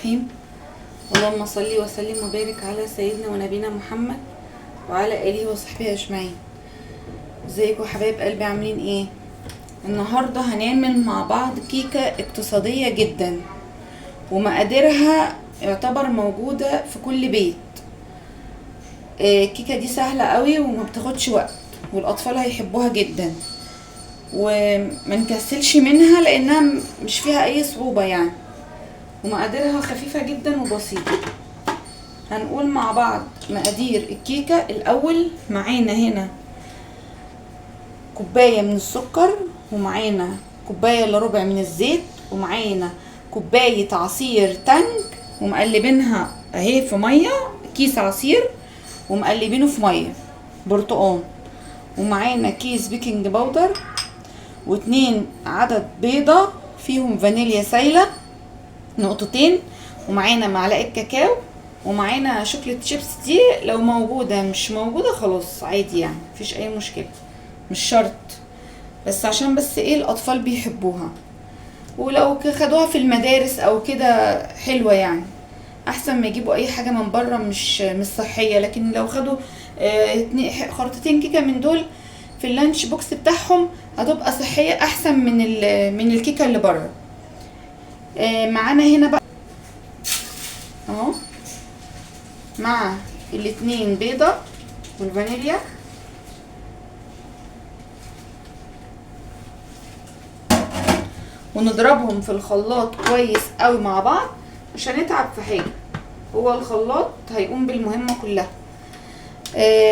الرحيم. اللهم صل وسلم وبارك على سيدنا ونبينا محمد وعلى اله وصحبه اجمعين. ازيكم حبايب قلبي، عاملين ايه؟ النهارده هنعمل مع بعض كيكه اقتصاديه جدا ومقاديرها يعتبر موجوده في كل بيت. الكيكه دي سهله قوي وما بتاخدش وقت والاطفال هيحبوها جدا، وما نكسلش منها لانها مش فيها اي صعوبه يعني، ومقاديرها خفيفه جدا وبسيطه. هنقول مع بعض مقادير الكيكه. الاول معانا هنا كوبايه من السكر، ومعانا كوبايه الا ربع من الزيت، ومعانا كوبايه عصير تانج ومقلبينها اهي في ميه، كيس عصير ومقلبينه في ميه برتقان، ومعانا كيس بيكنج باودر، واتنين عدد بيضة فيهم فانيليا سايلة نقطتين، ومعانا معلقة كاكاو، ومعانا شوكليت شيبس دي لو موجودة، مش موجودة خلاص عادي يعني، مفيش اي مشكلة، مش شرط، بس عشان بس ايه الاطفال بيحبوها، ولو خدوها في المدارس او كده حلوة يعني، احسن ما يجيبوا اي حاجة من بره مش صحية. لكن لو خدوا خرطتين كيكة من دول في اللانش بوكس بتاعهم هتبقى صحية احسن من الكيكة اللي بره. معانا هنا بقى اهو مع الاتنين بيضة والفانيليا، ونضربهم في الخلاط كويس قوي مع بعض، مش هنتعب في حاجة، هو الخلاط هيقوم بالمهمة كلها.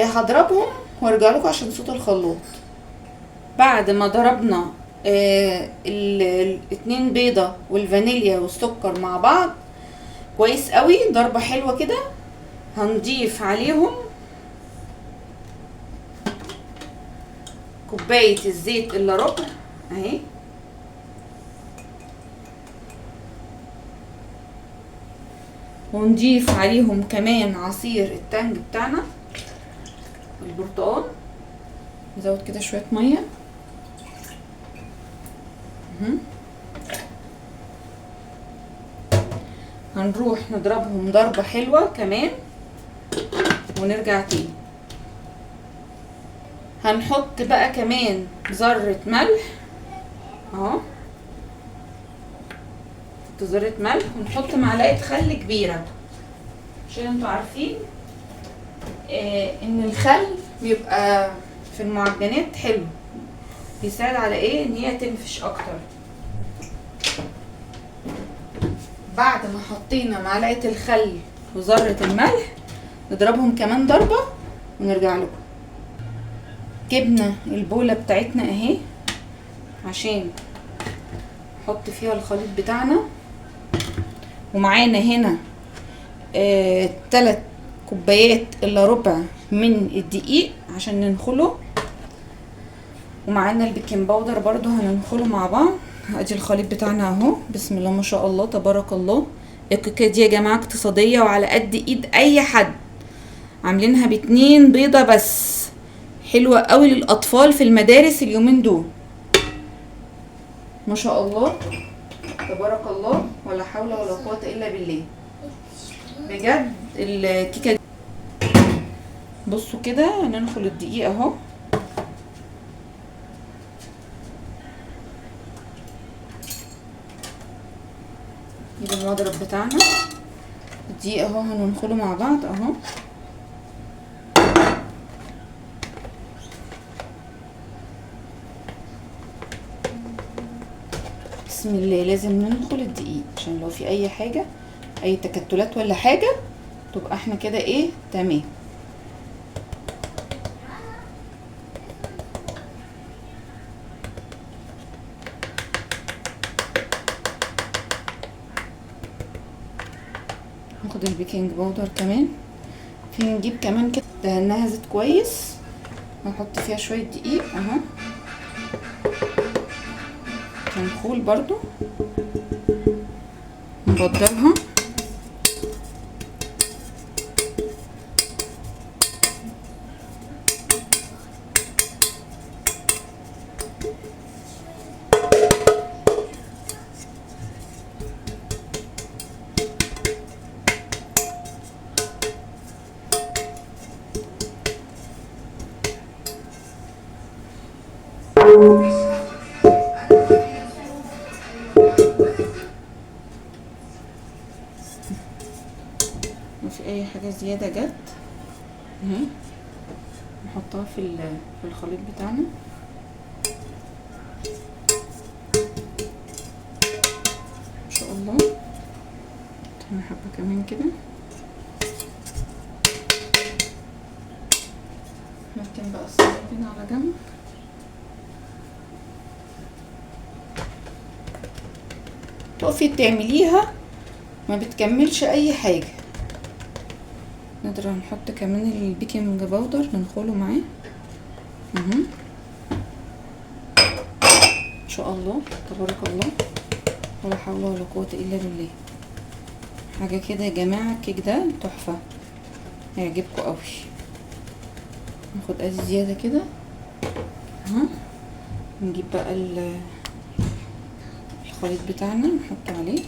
هضربهم وارجع لكم عشان صوت الخلاط. بعد ما ضربنا الاتنين بيضة والفانيليا والسكر مع بعض كويس قوي، ضربة حلوة كده، هنضيف عليهم كوباية الزيت الا ربع اهي، ونضيف عليهم كمان عصير التانج بتاعنا البرتقال، نزود كده شوية مية هنروح نضربهم ضربة حلوة كمان ونرجع تاني. هنحط بقى كمان ذرة ملح اهو، نحط ذرة ملح، ونحط معلقة خل كبيرة عشان انتوا عارفين ان الخل بيبقى في المعجنات حلو، بيساعد على ايه ان هي تنفش اكتر. بعد ما حطينا معلقة الخل وذرة الملح نضربهم كمان ضربة ونرجع لكم. جبنا البولة بتاعتنا اهي عشان نحط فيها الخليط بتاعنا، ومعانا هنا 3 كوبايات الا ربع من الدقيق عشان ننخله، ومعانا البيكنج باودر برضو هننخله مع بعض. ادي الخليط بتاعنا اهو، بسم الله ما شاء الله تبارك الله. الكيكه دي يا جماعه اقتصاديه وعلى قد ايد اي حد، عاملينها ب2 بيضه بس، حلوه قوي للاطفال في المدارس اليومين دول، ما شاء الله تبارك الله، ولا حول ولا قوه الا بالله بجد. الكيكه بصوا كده، هننخل الدقيق اهو، نجيب المضرب بتاعنا الدقيق اهو، هننخله مع بعض اهو، بسم الله. لازم ننخل الدقيق عشان لو في اي حاجه، اي تكتلات ولا حاجه، تبقى احنا كده ايه تمام. ناخد البيكنج باودر كمان، في نجيب كمان كده دهناها زيت كويس، هنحط فيها شويه دقيق اهو، هنخول برضو نبدرها، وفي اي حاجة زيادة جت اهي نحطها في الخليط بتاعنا. ان شاء الله هنا حبة كمان كده. نركن بقى الصينية كده على جنب. تقفي تعمليها ما بتكملش اي حاجة. نقدر نحط كمان البيكنج باودر ننخله معاه ان شاء الله تبارك الله ولا حول ولا قوة الا بالله. حاجة كده يا جماعة، الكيك ده تحفة هيعجبكم قوي. ناخد ادي زيادة كده اهو. نجيب بقى الخليط بتاعنا نحطه عليه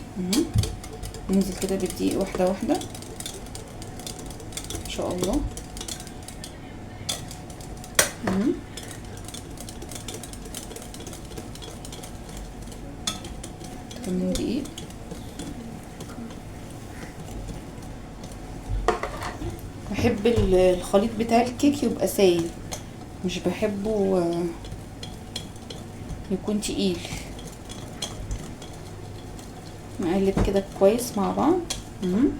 ننزل كده بالدقيق واحدة واحدة ان شاء الله. كمان دقيق. بحب الخليط بتاع الكيك يبقى سايل، مش بحبه يكون تقيل. نقلب كده كويس مع بعض ان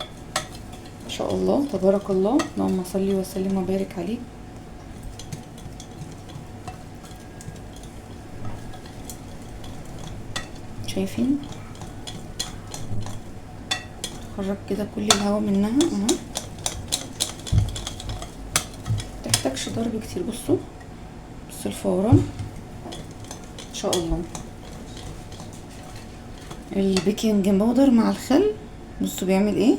شاء الله تبارك الله. اللهم صل وسلم وبارك عليه. شايفين خرج كده كل الهواء منها اهو. متحتاجش ضرب كتير. بصوا الفوران ان شاء الله. البيكنج باودر مع الخل بصوا بيعمل ايه،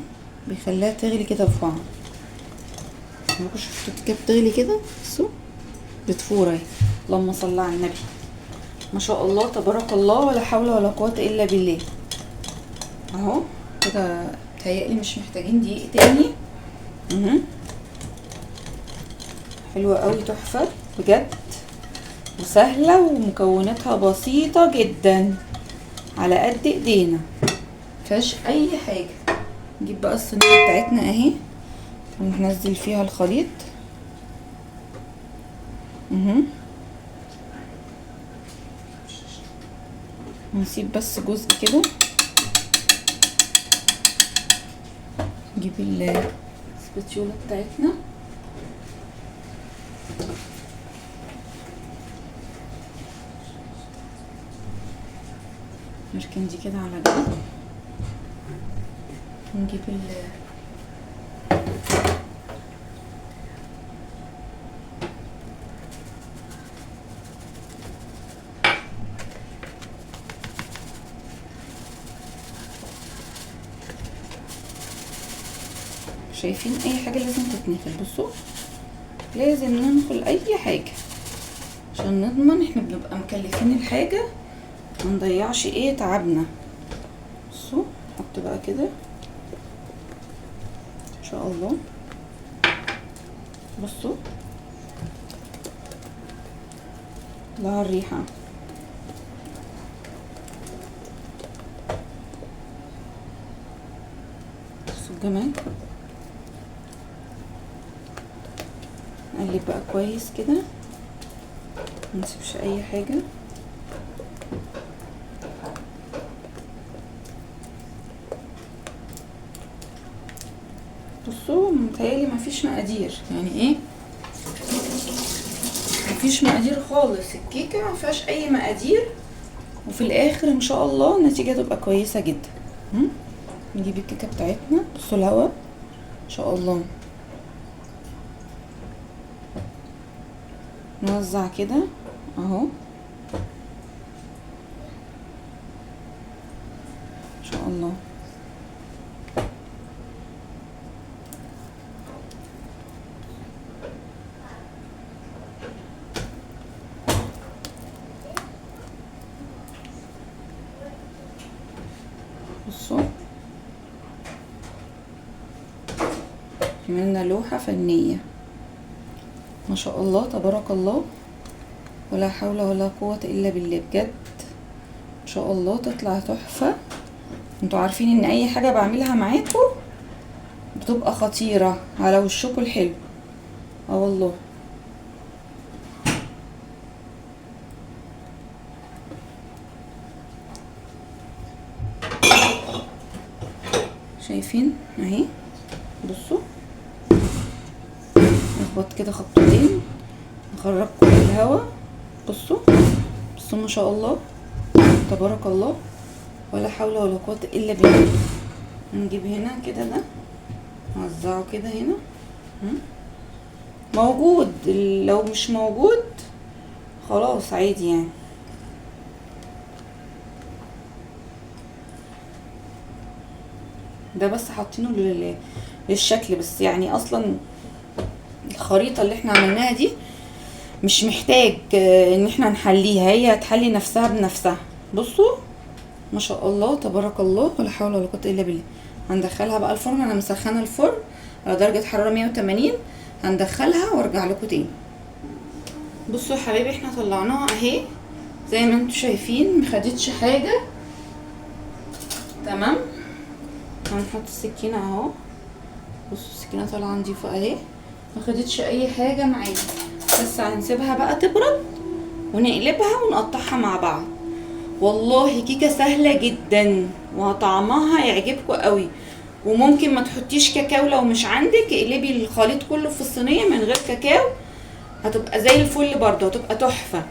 بيخليها تغلي كده في بعض. شفتوا كده بتغلي كده، بصوا بتفور اهي. اللهم صل على النبي، ما شاء الله تبارك الله ولا حول ولا قوة الا بالله. اهو كده بتهيألي مش محتاجين دقيق تاني. حلوة قوي تحفة بجد، وسهلة ومكوناتها بسيطة جدا على قد ايدينا، مفيهاش اي حاجة. نجيب بقى الصينية بتاعتنا اهي وننزل فيها الخليط ونسيب بس جزء كده. نجيب السباتيولا بتاعتنا نركن دي كده على جنب. نجيب شايفين اي حاجة لازم تتنخل. بصوا لازم ننخل اي حاجة عشان نضمن. احنا بنبقى مكلفين الحاجة ما نضيعش ايه تعبنا. بصوا نحط بقى كده ان شاء الله. بصوا لها الريحة. بصوا الجمال. نقلب بقى كويس كده منسيبش اي حاجة. بصوا متهيألي مفيش مقادير، يعني ايه مفيش مقادير خالص. الكيكة مفيهاش اي مقادير، وفي الاخر ان شاء الله النتيجة تبقى كويسة جدا. نجيب الكيكة بتاعتنا. بصوا الهواء ان شاء الله. نوزع كده اهو ان شاء الله. بصوا عملنا لوحة فنية ما شاء الله تبارك الله ولا حول ولا قوة الا بالله. بجد ان شاء الله تطلع تحفة. انتوا عارفين ان اي حاجة بعملها معاكم بتبقى خطيرة على وشكوا الحلو. اه والله. شايفين اهي، بصوا نخبط كده خبطتين نخرج كل الهوا. بصوا بصوا ما شاء الله تبارك الله، ولا حول ولا قوة الا بالله. نجيب هنا كده ده نوزعه كده هنا. موجود، لو مش موجود خلاص عادي يعني. ده بس حاطينه للشكل بس، يعني اصلا الخريطة اللي احنا عملناها دي مش محتاج ان احنا نحليها، هي هتحلي نفسها بنفسها. بصوا ما شاء الله تبارك الله، ولا حول ولا قوة الا بالله. هندخلها بقى الفرن، انا مسخنه الفرن على درجة حرارة 180. هندخلها وارجع لكم تاني. بصوا يا حبايبي احنا طلعناها اهي زي ما انتم شايفين، مخدتش حاجة. تمام. هنحط السكينة اهو، بصوا السكينة طالعة نضيفة اهي، مخدتش اي حاجة معايا. بس هنسيبها بقى تبرد ونقلبها ونقطعها مع بعض. والله كيكة سهلة جدا وطعمها يعجبكم قوي. وممكن ما تحطيش كاكاو لو مش عندك، اقلبي الخليط كله في الصينية من غير كاكاو، هتبقى زي الفل برضه، هتبقى تحفة.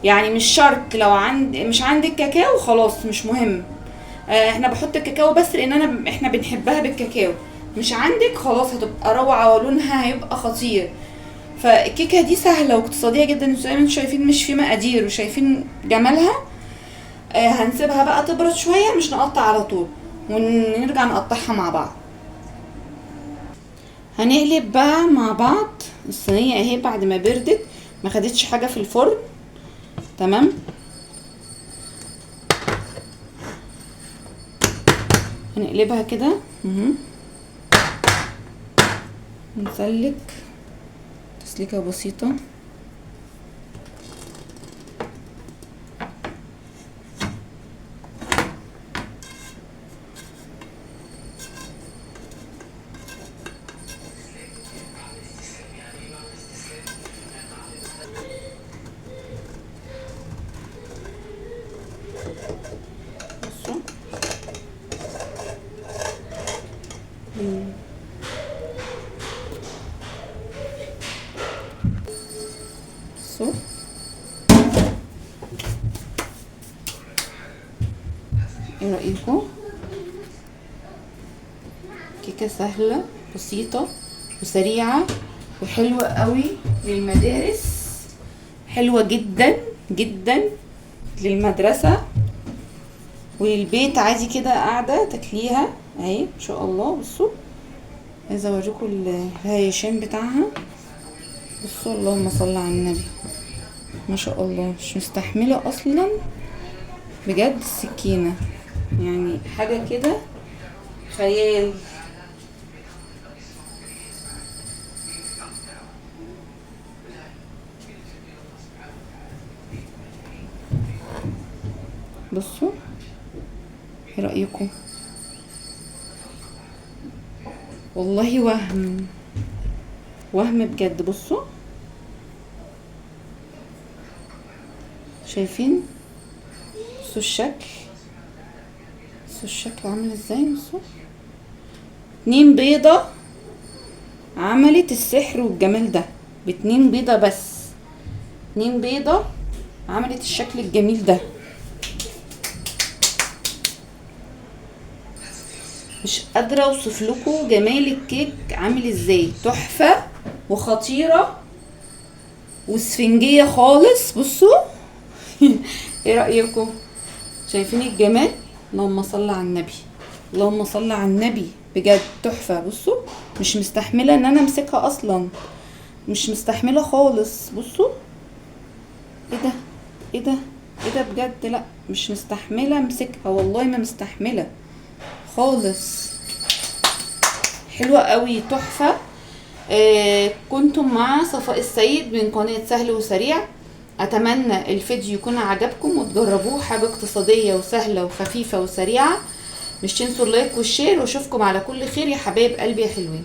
يعني مش شرط لو مش عندك كاكاو خلاص مش مهم. احنا بحط الكاكاو بس لان احنا بنحبها بالكاكاو. مش عندك خلاص هتبقى روعة ولونها هيبقى خطير. فالكيكة دي سهلة واقتصادية جدا، زي ما انتم شايفين مش في مقادير وشايفين جمالها. هنسيبها بقى تبرد شوية، مش نقطع على طول، ونرجع نقطعها مع بعض. هنقلب بقى مع بعض الصينية اهي بعد ما بردت، ما خدتش حاجة في الفرن. تمام. هنقلبها كده نسلك تسليكة بسيطة. بصوا بصوا ايه رأيكم؟ كيكة سهلة بسيطة وسريعة وحلوة قوي للمدارس، حلوة جدا جدا للمدرسة وللبيت عادي كده قاعدة تاكليها اهي ان شاء الله. بصوا عايزة اوريكم الهيشان بتاعها. بصوا اللهم صل على النبي، ما شاء الله مش مستحملة اصلا بجد السكينة، يعني حاجة كده خيال. بصوا ايه رأيكم؟ والله وهم بجد. بصوا شايفين؟ بصوا الشكل، بصوا الشكل عامل ازاي. بصوا 2 بيضة عملت السحر والجمال ده، ب2 بيضة بس، 2 بيضة عملت الشكل الجميل ده. مش قادرة اوصف لكم جمال الكيك عامل ازاي، تحفة وخطيرة واسفنجية خالص. بصوا ايه رأيكم؟ شايفين الجمال؟ اللهم صل على النبي، اللهم صل على النبي، بجد تحفة. بصوا مش مستحملة ان انا امسكها اصلا، مش مستحملة خالص. بصوا ايه ده ايه ده ايه ده بجد، لا مش مستحملة امسكها والله، ما مستحملة خالص. حلوة قوي تحفة. كنتم مع صفاء السيد من قناة سهل وسريع. اتمنى الفيديو يكون عجبكم وتجربوه، حاجة اقتصادية وسهلة وخفيفة وسريعة. مش تنسوا اللايك والشير، واشوفكم على كل خير يا حبايب قلبي يا حلوين.